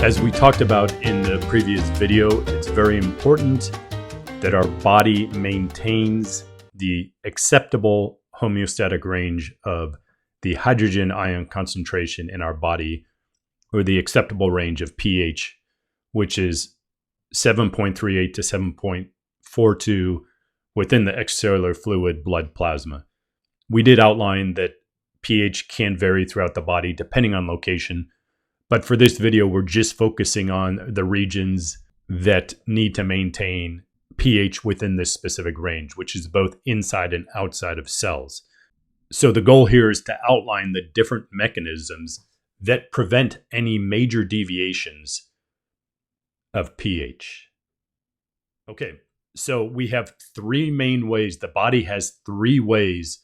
As we talked about in the previous video, it's very important that our body maintains the acceptable homeostatic range of the hydrogen ion concentration in our body, or the acceptable range of pH, which is 7.38 to 7.42 within the extracellular fluid blood plasma. We did outline that pH can vary throughout the body depending on location, but for this video, we're just focusing on the regions that need to maintain pH within this specific range, which is both inside and outside of cells. So the goal here is to outline the different mechanisms that prevent any major deviations of pH. Okay, so we have three main ways. The body has three ways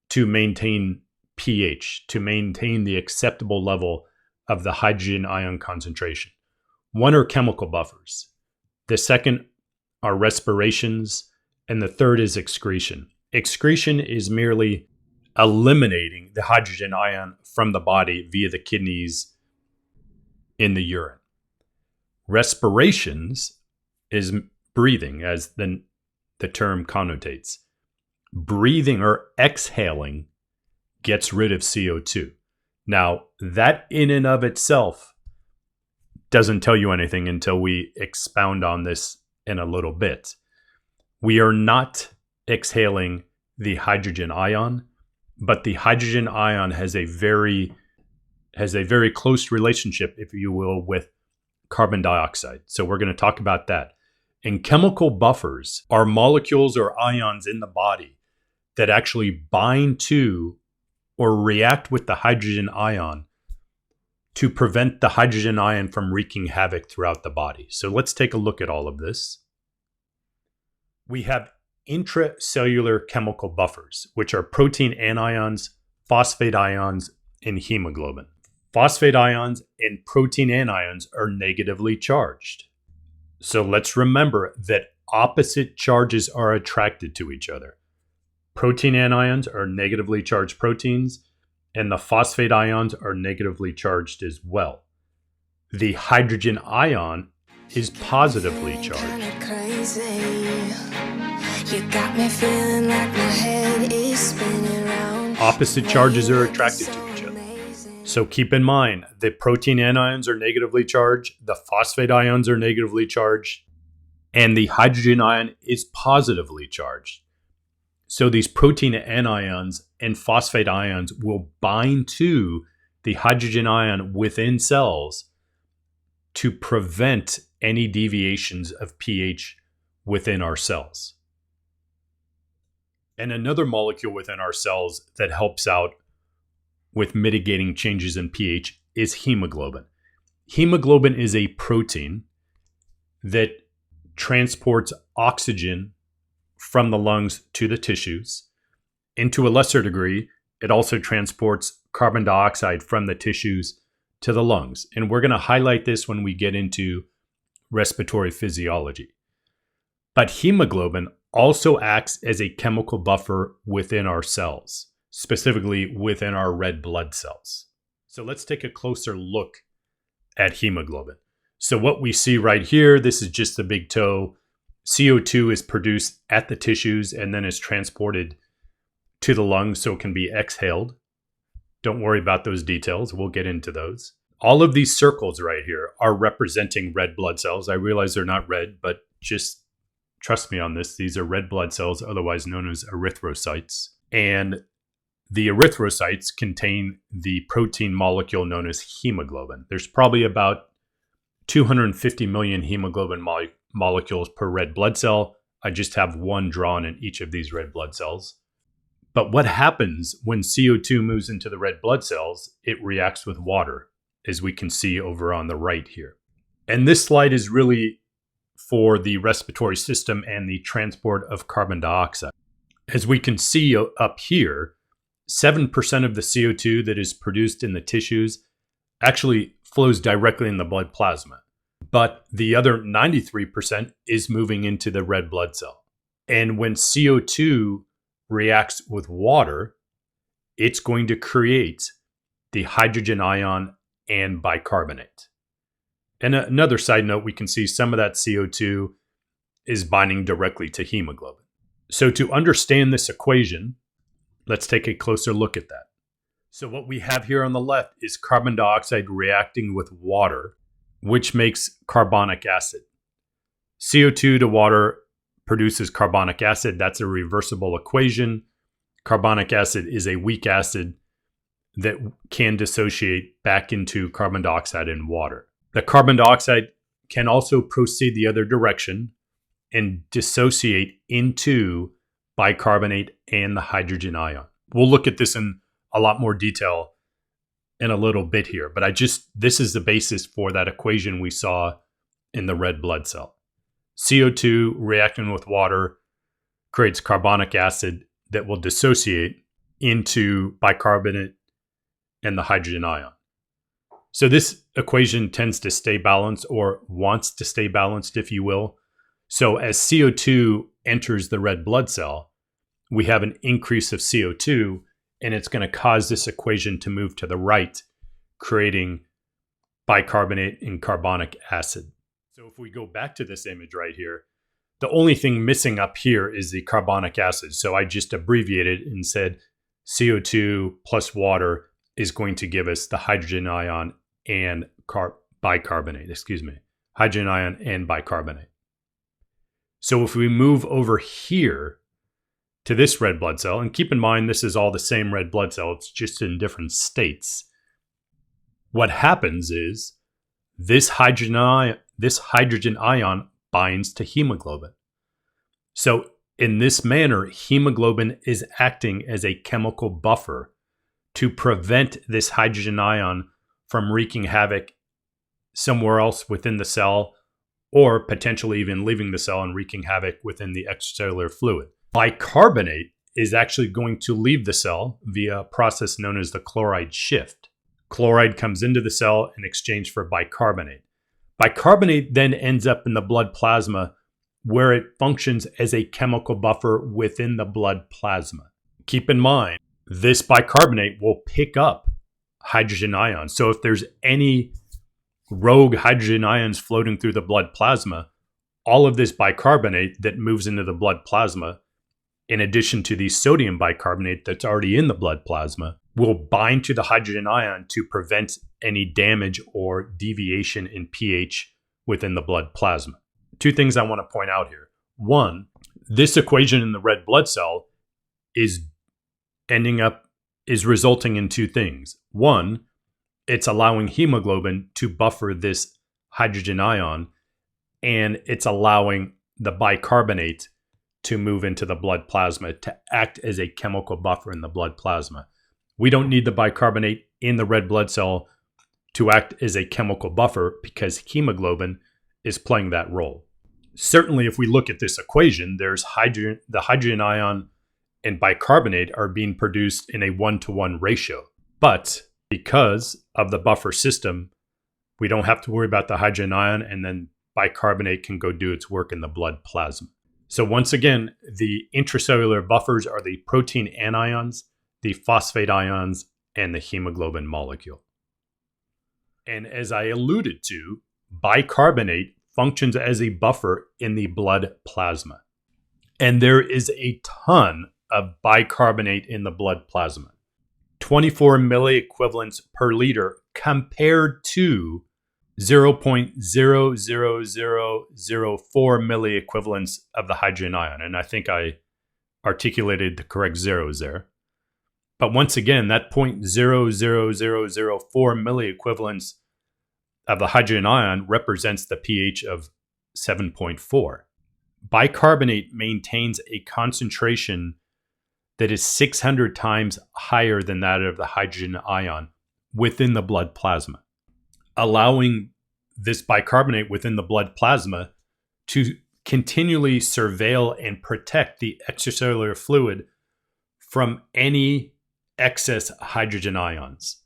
to maintain pH, to maintain the acceptable level of the hydrogen ion concentration. One are chemical buffers. The second are respirations. And the third is excretion. Excretion is merely eliminating the hydrogen ion from the body via the kidneys in the urine. Respirations is breathing, as the term connotates. Breathing or exhaling gets rid of CO2. Now, that in and of itself doesn't tell you anything until we expound on this in a little bit. We are not exhaling the hydrogen ion, but the hydrogen ion has a very close relationship, if you will, with carbon dioxide. So we're going to talk about that. And chemical buffers are molecules or ions in the body that actually bind to or react with the hydrogen ion to prevent the hydrogen ion from wreaking havoc throughout the body. So let's take a look at all of this. We have intracellular chemical buffers, which are protein anions, phosphate ions, and hemoglobin. Phosphate ions and protein anions are negatively charged. So let's remember that opposite charges are attracted to each other. Protein anions are negatively charged proteins, and the phosphate ions are negatively charged as well. The hydrogen ion is positively charged. Opposite charges are attracted to each other. So keep in mind, the protein anions are negatively charged, the phosphate ions are negatively charged, and the hydrogen ion is positively charged. So these protein anions and phosphate ions will bind to the hydrogen ion within cells to prevent any deviations of pH within our cells. And another molecule within our cells that helps out with mitigating changes in pH is hemoglobin. Hemoglobin is a protein that transports oxygen from the lungs to the tissues. And to a lesser degree, it also transports carbon dioxide from the tissues to the lungs. And we're going to highlight this when we get into respiratory physiology. But hemoglobin also acts as a chemical buffer within our cells, specifically within our red blood cells. So let's take a closer look at hemoglobin. So what we see right here, this is just the big toe. CO2 is produced at the tissues and then is transported to the lungs so it can be exhaled. Don't worry about those details. We'll get into those. All of these circles right here are representing red blood cells. I realize they're not red, but just trust me on this. These are red blood cells, otherwise known as erythrocytes. And the erythrocytes contain the protein molecule known as hemoglobin. There's probably about 250 million hemoglobin molecules per red blood cell. I just have one drawn in each of these red blood cells. But what happens when CO2 moves into the red blood cells? It reacts with water, as we can see over on the right here. And this slide is really for the respiratory system and the transport of carbon dioxide. As we can see up here, 7% of the CO2 that is produced in the tissues actually flows directly in the blood plasma. But the other 93% is moving into the red blood cell. And when CO2 reacts with water, it's going to create the hydrogen ion and bicarbonate. And another side note, we can see some of that CO2 is binding directly to hemoglobin. So to understand this equation, let's take a closer look at that. So what we have here on the left is carbon dioxide reacting with water, which makes carbonic acid. CO2 to water produces carbonic acid. That's a reversible equation. Carbonic acid is a weak acid that can dissociate back into carbon dioxide and water. The carbon dioxide can also proceed the other direction and dissociate into bicarbonate and the hydrogen ion. We'll look at this in a lot more detail in a little bit here, but this is the basis for that equation we saw in the red blood cell. CO2 reacting with water creates carbonic acid that will dissociate into bicarbonate and the hydrogen ion. So this equation tends to stay balanced, or wants to stay balanced, if you will. So as CO2 enters the red blood cell, we have an increase of CO2, and it's going to cause this equation to move to the right, creating bicarbonate and carbonic acid. So if we go back to this image right here, the only thing missing up here is the carbonic acid. So I just abbreviated and said CO2 plus water is going to give us the hydrogen ion and bicarbonate, hydrogen ion and bicarbonate. So if we move over here to this red blood cell, and keep in mind this is all the same red blood cell, it's just in different states. What happens is this hydrogen ion binds to hemoglobin. So in this manner, hemoglobin is acting as a chemical buffer to prevent this hydrogen ion from wreaking havoc somewhere else within the cell, or potentially even leaving the cell and wreaking havoc within the extracellular fluid. Bicarbonate is actually going to leave the cell via a process known as the chloride shift. Chloride comes into the cell in exchange for bicarbonate. Bicarbonate then ends up in the blood plasma, where it functions as a chemical buffer within the blood plasma. Keep in mind, this bicarbonate will pick up hydrogen ions. So if there's any rogue hydrogen ions floating through the blood plasma, all of this bicarbonate that moves into the blood plasma, in addition to the sodium bicarbonate that's already in the blood plasma, will bind to the hydrogen ion to prevent any damage or deviation in pH within the blood plasma. Two things I want to point out here. One, this equation in the red blood cell is resulting in two things. One, it's allowing hemoglobin to buffer this hydrogen ion, and it's allowing the bicarbonate to move into the blood plasma to act as a chemical buffer in the blood plasma. We don't need the bicarbonate in the red blood cell to act as a chemical buffer because hemoglobin is playing that role. Certainly, if we look at this equation, there's the hydrogen ion and bicarbonate are being produced in a 1-to-1 ratio. But because of the buffer system, we don't have to worry about the hydrogen ion, and then bicarbonate can go do its work in the blood plasma. So once again, the intracellular buffers are the protein anions, the phosphate ions, and the hemoglobin molecule. And as I alluded to, bicarbonate functions as a buffer in the blood plasma. And there is a ton of bicarbonate in the blood plasma. 24 milliequivalents per liter compared to 0.00004 milliequivalents of the hydrogen ion. And I think I articulated the correct zeros there. But once again, that 0.00004 milliequivalents of the hydrogen ion represents the pH of 7.4. Bicarbonate maintains a concentration that is 600 times higher than that of the hydrogen ion within the blood plasma, allowing this bicarbonate within the blood plasma to continually surveil and protect the extracellular fluid from any excess hydrogen ions.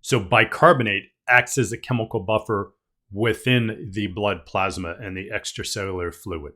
So bicarbonate acts as a chemical buffer within the blood plasma and the extracellular fluid.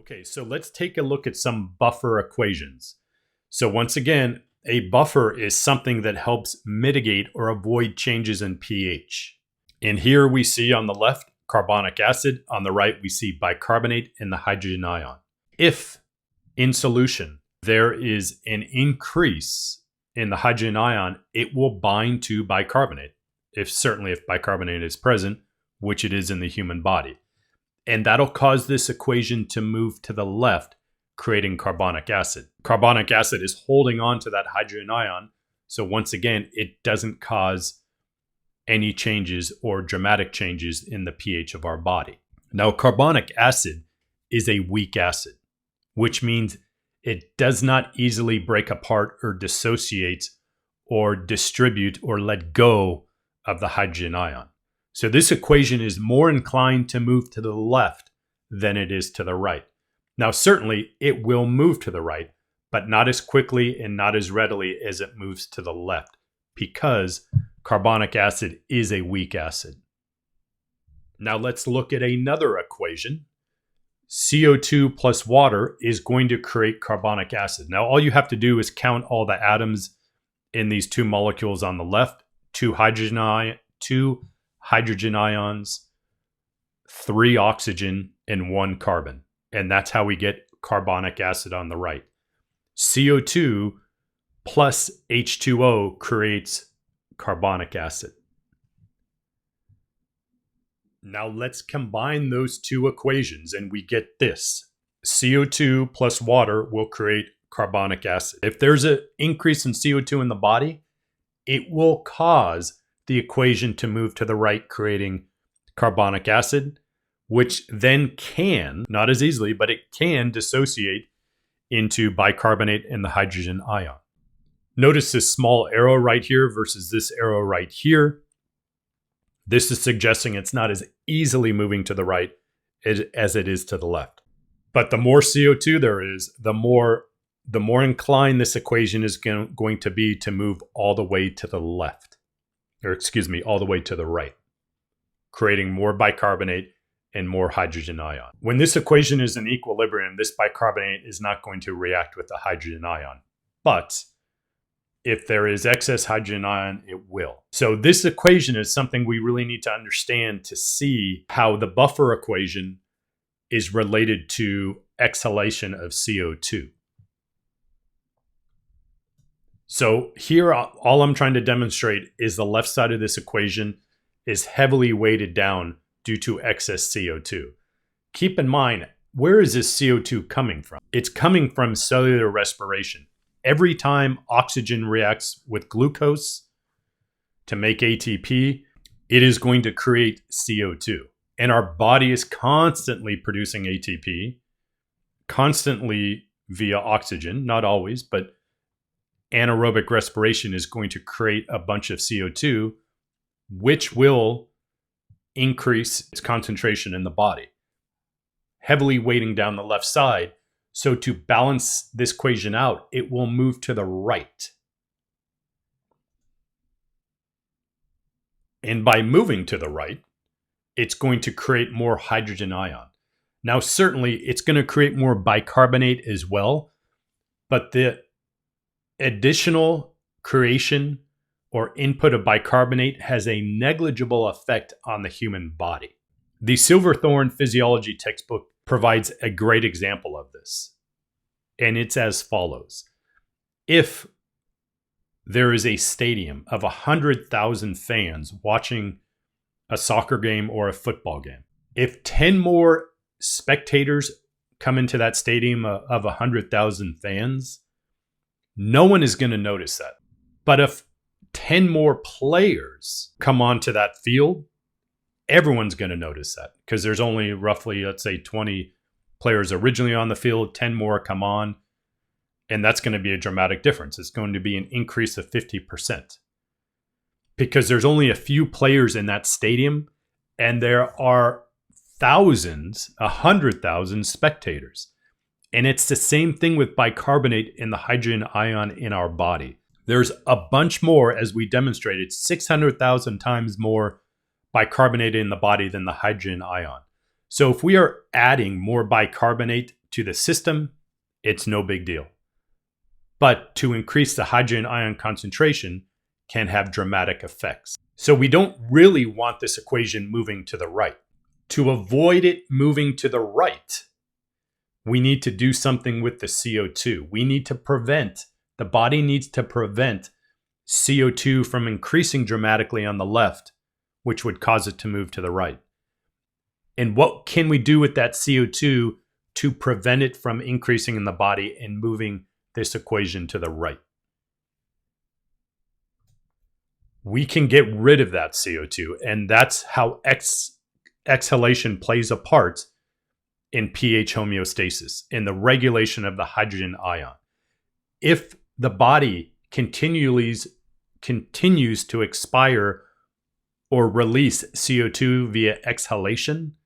Okay, so let's take a look at some buffer equations. So once again, a buffer is something that helps mitigate or avoid changes in pH. And here we see on the left carbonic acid, on the right we see bicarbonate and the hydrogen ion. If in solution there is an increase in the hydrogen ion, it will bind to bicarbonate, certainly if bicarbonate is present, which it is in the human body. And that'll cause this equation to move to the left, creating carbonic acid. Carbonic acid is holding on to that hydrogen ion, so once again, it doesn't cause any changes or dramatic changes in the pH of our body. Now, carbonic acid is a weak acid, which means it does not easily break apart or dissociate or distribute or let go of the hydrogen ion. So this equation is more inclined to move to the left than it is to the right. Now, certainly it will move to the right, but not as quickly and not as readily as it moves to the left, because carbonic acid is a weak acid. Now let's look at another equation. CO2 plus water is going to create carbonic acid. Now all you have to do is count all the atoms in these two molecules on the left, two hydrogen ions, 3 oxygen, and 1 carbon. And that's how we get carbonic acid on the right. CO2 plus H2O creates carbonic acid. Now let's combine those two equations and we get this. CO2 plus water will create carbonic acid. If there's an increase in CO2 in the body, it will cause the equation to move to the right, creating carbonic acid, which then can, not as easily, but it can dissociate into bicarbonate and the hydrogen ion. Notice this small arrow right here versus this arrow right here. This is suggesting it's not as easily moving to the right as it is to the left. But the more CO2 there is, the more inclined this equation is going to be to move all the way to the left. All the way to the right, creating more bicarbonate and more hydrogen ion. When this equation is in equilibrium, this bicarbonate is not going to react with the hydrogen ion. But if there is excess hydrogen ion, it will. So this equation is something we really need to understand to see how the buffer equation is related to exhalation of CO2. So here, all I'm trying to demonstrate is the left side of this equation is heavily weighted down due to excess CO2. Keep in mind, where is this CO2 coming from? It's coming from cellular respiration. Every time oxygen reacts with glucose to make ATP, it is going to create CO2. And our body is constantly producing ATP, constantly via oxygen, not always, but anaerobic respiration is going to create a bunch of CO2, which will increase its concentration in the body, heavily weighting down the left side. So to balance this equation out, it will move to the right. And by moving to the right, it's going to create more hydrogen ion. Now, certainly it's going to create more bicarbonate as well, but the additional creation or input of bicarbonate has a negligible effect on the human body. The Silverthorne physiology textbook provides a great example of this, and it's as follows. If there is a stadium of 100,000 fans watching a soccer game or a football game, if 10 more spectators come into that stadium of 100,000 fans, no one is going to notice that. But if 10 more players come onto that field, everyone's going to notice that, because there's only roughly, let's say, 20 players originally on the field, 10 more come on, and that's going to be a dramatic difference. It's going to be an increase of 50%, because there's only a few players in that stadium, and there are thousands, 100,000 spectators. And it's the same thing with bicarbonate and the hydrogen ion in our body. There's a bunch more, as we demonstrated, 600,000 times more bicarbonate in the body than the hydrogen ion. So if we are adding more bicarbonate to the system, it's no big deal. But to increase the hydrogen ion concentration, can have dramatic effects. So we don't really want this equation moving to the right. To avoid it moving to the right, we need to do something with the CO2. The body needs to prevent CO2 from increasing dramatically on the left, which would cause it to move to the right. And what can we do with that CO2 to prevent it from increasing in the body and moving this equation to the right? We can get rid of that CO2, and that's how exhalation plays a part in pH homeostasis, in the regulation of the hydrogen ion. If the body continues to expire or release CO2 via exhalation,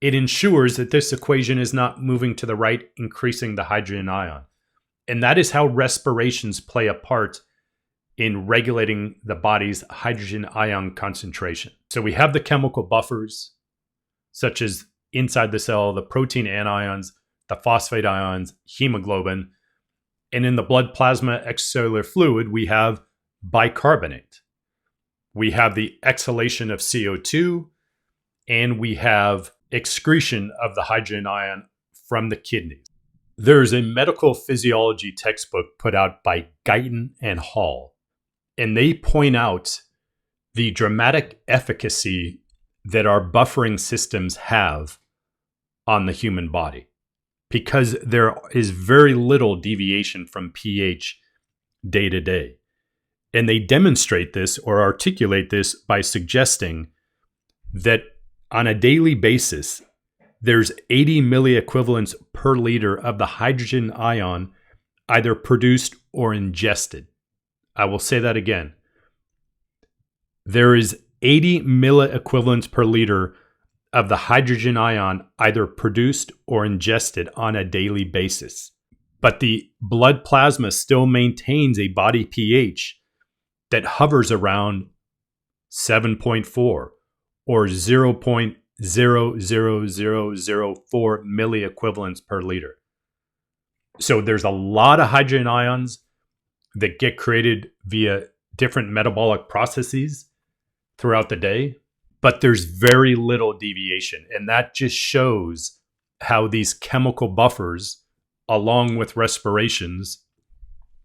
it ensures that this equation is not moving to the right, increasing the hydrogen ion. And that is how respirations play a part in regulating the body's hydrogen ion concentration. So we have the chemical buffers, such as inside the cell, the protein anions, the phosphate ions, hemoglobin. And in the blood plasma extracellular fluid, we have bicarbonate. We have the exhalation of CO2, and we have excretion of the hydrogen ion from the kidneys. There's a medical physiology textbook put out by Guyton and Hall, and they point out the dramatic efficacy that our buffering systems have on the human body, because there is very little deviation from pH day to day. And they demonstrate this or articulate this by suggesting that on a daily basis, there's 80 milliequivalents per liter of the hydrogen ion either produced or ingested. I will say that again. There is 80 milliequivalents per liter of the hydrogen ion either produced or ingested on a daily basis. But the blood plasma still maintains a body pH that hovers around 7.4 or 0.00004 milliequivalents per liter. So there's a lot of hydrogen ions that get created via different metabolic processes throughout the day, but there's very little deviation. And that just shows how these chemical buffers, along with respirations,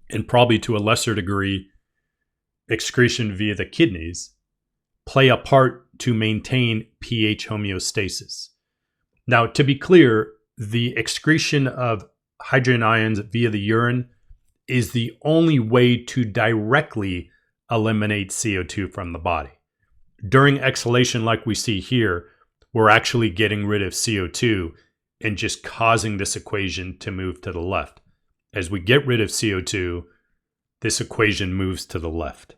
and probably to a lesser degree, excretion via the kidneys, play a part to maintain pH homeostasis. Now, to be clear, the excretion of hydrogen ions via the urine is the only way to directly eliminate CO2 from the body. During exhalation, like we see here, we're actually getting rid of CO2 and just causing this equation to move to the left. As we get rid of CO2, this equation moves to the left.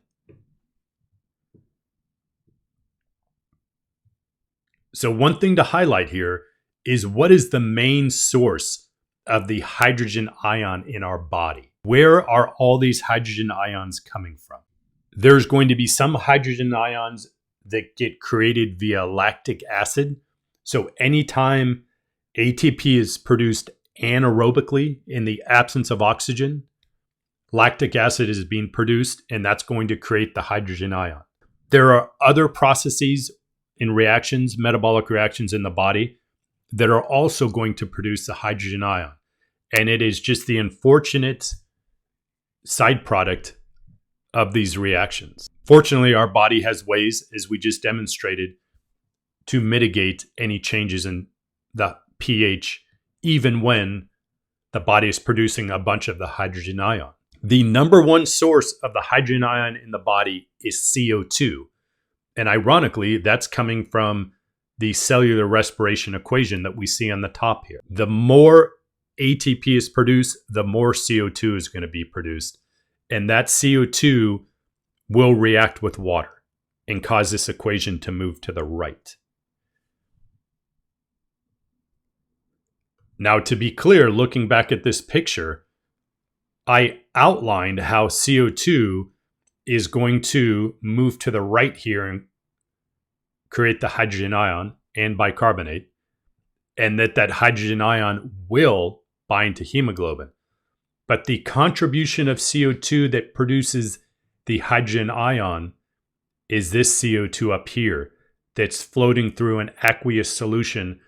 So one thing to highlight here is, what is the main source of the hydrogen ion in our body? Where are all these hydrogen ions coming from? There's going to be some hydrogen ions that get created via lactic acid. So anytime ATP is produced anaerobically in the absence of oxygen, lactic acid is being produced, and that's going to create the hydrogen ion. There are other processes in reactions, metabolic reactions in the body, that are also going to produce the hydrogen ion. And it is just the unfortunate side product of these reactions. Fortunately, our body has ways, as we just demonstrated, to mitigate any changes in the pH, even when the body is producing a bunch of the hydrogen ion. The number one source of the hydrogen ion in the body is CO2. And ironically, that's coming from the cellular respiration equation that we see on the top here. The more ATP is produced, the more CO2 is going to be produced. And that CO2 will react with water and cause this equation to move to the right. Now, to be clear, looking back at this picture, I outlined how CO2 is going to move to the right here and create the hydrogen ion and bicarbonate, and that hydrogen ion will bind to hemoglobin. But the contribution of CO2 that produces The hydrogen ion is this CO2 up here that's floating through an aqueous solution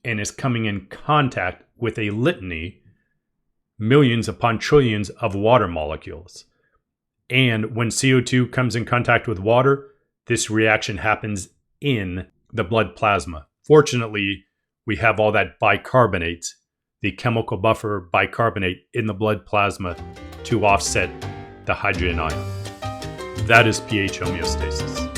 and is coming in contact with a litany, millions upon trillions of water molecules. And when CO2 comes in contact with water, this reaction happens in the blood plasma. Fortunately, we have all that bicarbonate, the chemical buffer bicarbonate in the blood plasma to offset the hydrogen ion. That is pH homeostasis.